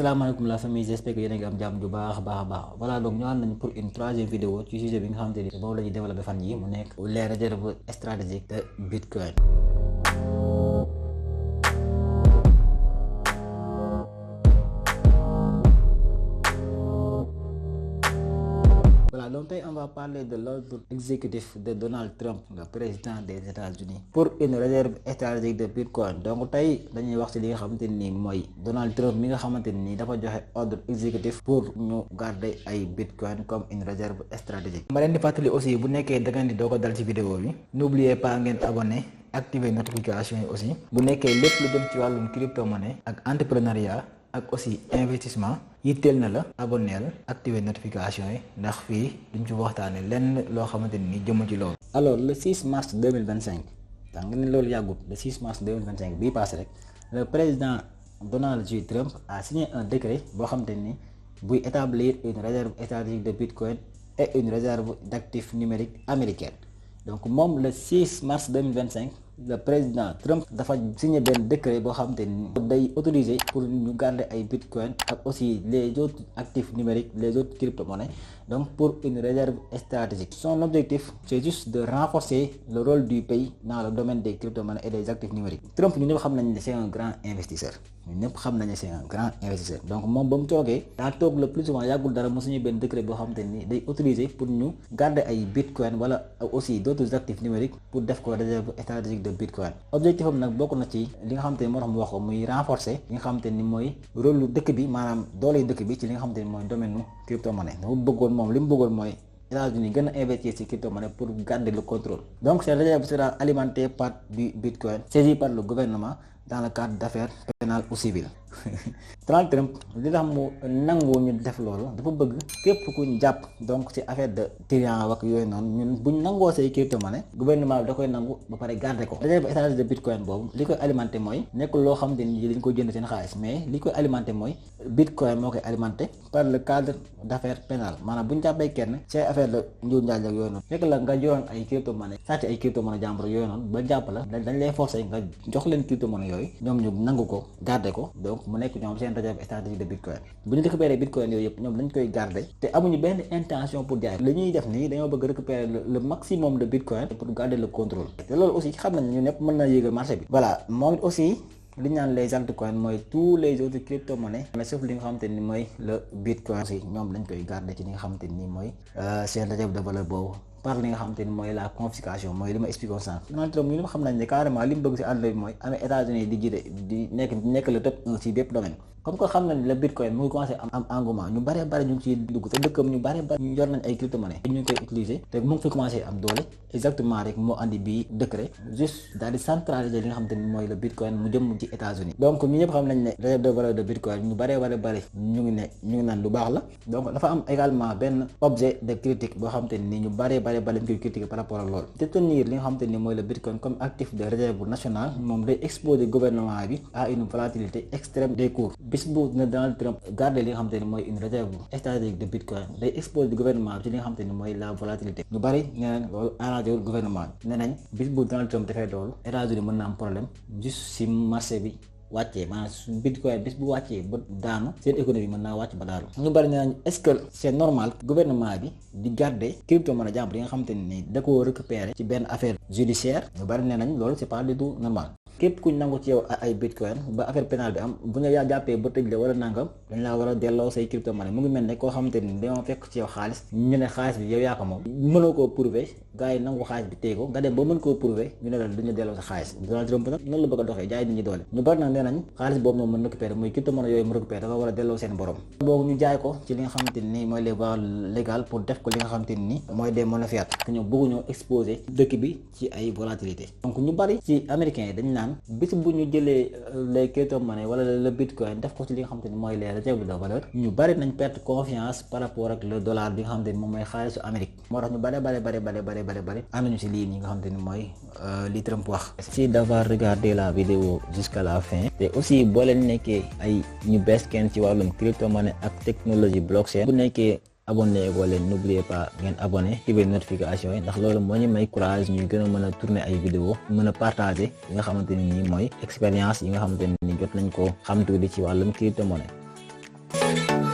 Assalamualaikum la famille, j'espère que yéen a ngi am jàmm ju baax voilà donc ñëwaat nañ pour une troisième vidéo ci sujet bi nga xamante ni boobu la ñuy développé fan yi mu nekk les réserves stratégiques de Bitcoin. Voilà, donc on va parler de l'ordre exécutif de Donald Trump, le président des États-Unis, pour une réserve stratégique de Bitcoin. Donc tey dañuy wax ci li nga xamante ni mooy Donald Trump mi nga xamante ni dafa joxe ordre exécutif pour ñu garder ay Bitcoin comme une réserve stratégique. Ma leen di fàttali aussi bu nekkee da ngeen di doog a dal ci vidéo bi, n'oubliez pas ngeen abonné, activer notification yi aussi. Bu nekkee lépp lu jëm ci wàllum crypto-monnaie ak entrepreneuriat ak aussi investissement yitteel na la abonneel activer notification yi ndax fii duñ ci waxtaane lenn loo xamante ni jëm ci loolu. Alors le 6 mars 2025 da nga ne loolu yàggut, le 6 mars 2025 bii passé rek le président Donald J. Trump a signé un décret boo xamante ni buy établir une réserve stratégique de Bitcoin et une réserve d'actifs numériques américaine. Donc moom le 6 mars 2025 le président Trump dafa signé benn décret boo xamante ni day autorisé pour ñu garder ay Bitcoin ak aussi les autres actifs numériques, les autres crypto-monnaies, donc pour une réserve stratégique. Son objectif c'est juste de renforcer le rôle du pays dans le domaine des crypto-monnaies et des actifs numériques. Trump ñu ñëpp xam nañ ne c'est un grand investisseur, ñu ñëpp xam nañ ne c'est un grand investisseur. Donc moom ba mu toogee daa toog le plus souvent yàggul dara mu signé benn décret boo xamante ni day autorisé pour ñu garder ay Bitcoin wala aussi d'autres actifs numériques pour def ko réserve stratégique de Bitcoin. Objectif am nag bokk na ci li nga xamante ni moo tax mu wax ko muy renforcer li nga xamante ni mooy rôle lu dëkk bi, maanaam doole dëkk bi ci li nga xamante ni mooy domaine nu crypto-monnaie. Dafa bëggoon moom li mu bëggoon mooy États-Unis gën a investir ci crypto-monnaie pour garder le contrôle. Donc cette réserve sera alimentée par du Bitcoin saisi par le gouvernement dans le cadre d'affaires pénales ou civiles. Donald Trump li tax mu nangu ñu def loolu dafa bëgg képp ku ñu jàpp donc ci affaire de tyran ak yooyu noonu ñun buñ nangoo say crypto-monnaie gouvernement bi da koy nangu ba pare garder ko. Réserve stratégique de Bitcoin boobu li koy alimenté mooy nekkul loo xam te ni dañ ko jënd seen xaalis, mais li koy alimenté mooy Bitcoin moo koy alimenté par le cadre d'affaires pénales. Maanaam buñ jàppee kenn ci affaire de njuuj njaaj ak yooyu noonu fekk la nga yoroon ay crypto-monnaie sàcc ay crypto-monnaie jàmbur yooyu noonu ba jàpp la dañ lay forcer nga jox leen crypto-monnaie yooyu ñoom ñu nangu ko garder ko, donc mu nekk ñoom seen réserve stratégique de Bitcoin. Bu ñu récupérer Bitcoin yooyu yëpp ñoom dañ koy garder te amuñu benn intention pour jaay. Li ñuy def nii dañoo bëgg récupérer le maximum de Bitcoin pour garder le contrôle. te loolu aussi xam nañ ñu ñëpp mën na yéegal marché bi. Voilà moom it aussi li ñu naan les altcoins mooy tous les autres crypto-monnaies mais sauf li nga xamante ni mooy le Bitcoin aussi ñoom dañ koy garder ci li nga xamante ni mooy seen réserve de valeur boobu par li nga xamante ni mooy la confiscation mooy li ma expliqué sànq. Donald Trump ñu xam nañ ne carrément li mu bëgg ci àdduna bi mooy amee États-Unis di jiite di nekk le top 1 ci bépp domaine. Comme que xam nañ le Bitcoin mu ngi commencé am engouement ñu bare bare ñu ngi ciy dugg te dëkkam ñu bare bare ñu yor nañ ay crypto-monnaie ñu ngi koy utiliser te mu ngi fi commencé am doole exactement rek moo andi bii décret juste daal di centraliser li nga xamante ni mooy le Bitcoin mu jëm ci États-Unis. Donc ñu ñëpp xam nañ ne réserve de valeur de Bitcoin ñu bare ñu ngi naan lu baax la. Donc dafa am également benn objet de critique boo xamante ni ñu bare ñu koy critiquer par rapport ak loolu. Détenir li nga xamante ni mooy le Bitcoin comme actif de réserve nationale moom day exposer gouvernement bi à une volatilité extrême des cours. Bis bu ne Donald Trump garder li nga xamante ni mooy une réserve stratégique de Bitcoin day exposer gouvernement bi ci li nga xamante ni mooy la volatilité. ñu bari ñeneen loolu arrangé wul gouvernement bi nee nañ bis bu Donald Trump defee loolu États-Unis mën na am problème juste si marché bi wàccee, maanaam su Bitcoin bis bu wàccee ba daanu seen économie mën naa wàcc ba daanu. ñu bari nee nañ est-ce que c'est normal gouvernement bi di garder crypto-monnaie jàmbur yi nga xamante ni da koo récupérer ci benn affaire judiciaire. ñu bari nee nañ loolu c'est pas du tout normal. képp kuñ nangu ci yow ay Bitcoin ba affaire pénale bi am bu ñu yaa jàppee ba tëj la wala nangam dañ laa war a delloo say crypto-monnaie. mu ngi mel ne koo xamante ni dañoo fekk ci yow xaalis ñu ne xaalis bi yow yaa ko moom mënoo koo prouver gars yi nangu xaalis bi téye ko nga dem ba mën koo prouver ñu ne la duñu delloo sa xaalis. Donald Trump nag noonu la bëgg a doxee jaay nit ñi doole. ñu bari nag nee nañ xaalis boobu moom mën récupérer muy crypto-monnaie yooyu mu récupérer dafa war a delloo seen borom. boobu ñu jaay ko ci li nga xamante ni mooy les voies légales pour def ko li nga xamante ni mooy des monnaies fiat te ñoom bëgguñoo exposer dëkk bi ci ay volatilité. Donc ñu bari ci américains yi dañ naan bis bu ñu jëlee les crypto-monnaies wala le Bitcoin def ko ci li nga xamante ni mooy les réserves de valeur ñu bari nañ perte confiance par rapport ak le dollar bi nga xamante ni moom mooy xaalisu Amérique. Moo tax ñu bari ànduñu ci lii ñi nga xamante ni mooy li Trump wax. Merci d'avoir regardé la vidéo jusqu'à la fin te aussi boo leen nekkee ay ñu bees kenn ci wàllum crypto-monnaie ak technologie blockchain bu nekkee abonné ko leen n'oubliez pas ngeen abonné activer notification yi ndax loolu moo ñu may courage ñu gën a mën a tourner ay vidéo mën a partager yi nga xamante ni mooy expérience yi nga xamante ni jot nañ ko xam tuuti ci wàllum crypto-monnaie. Thank you.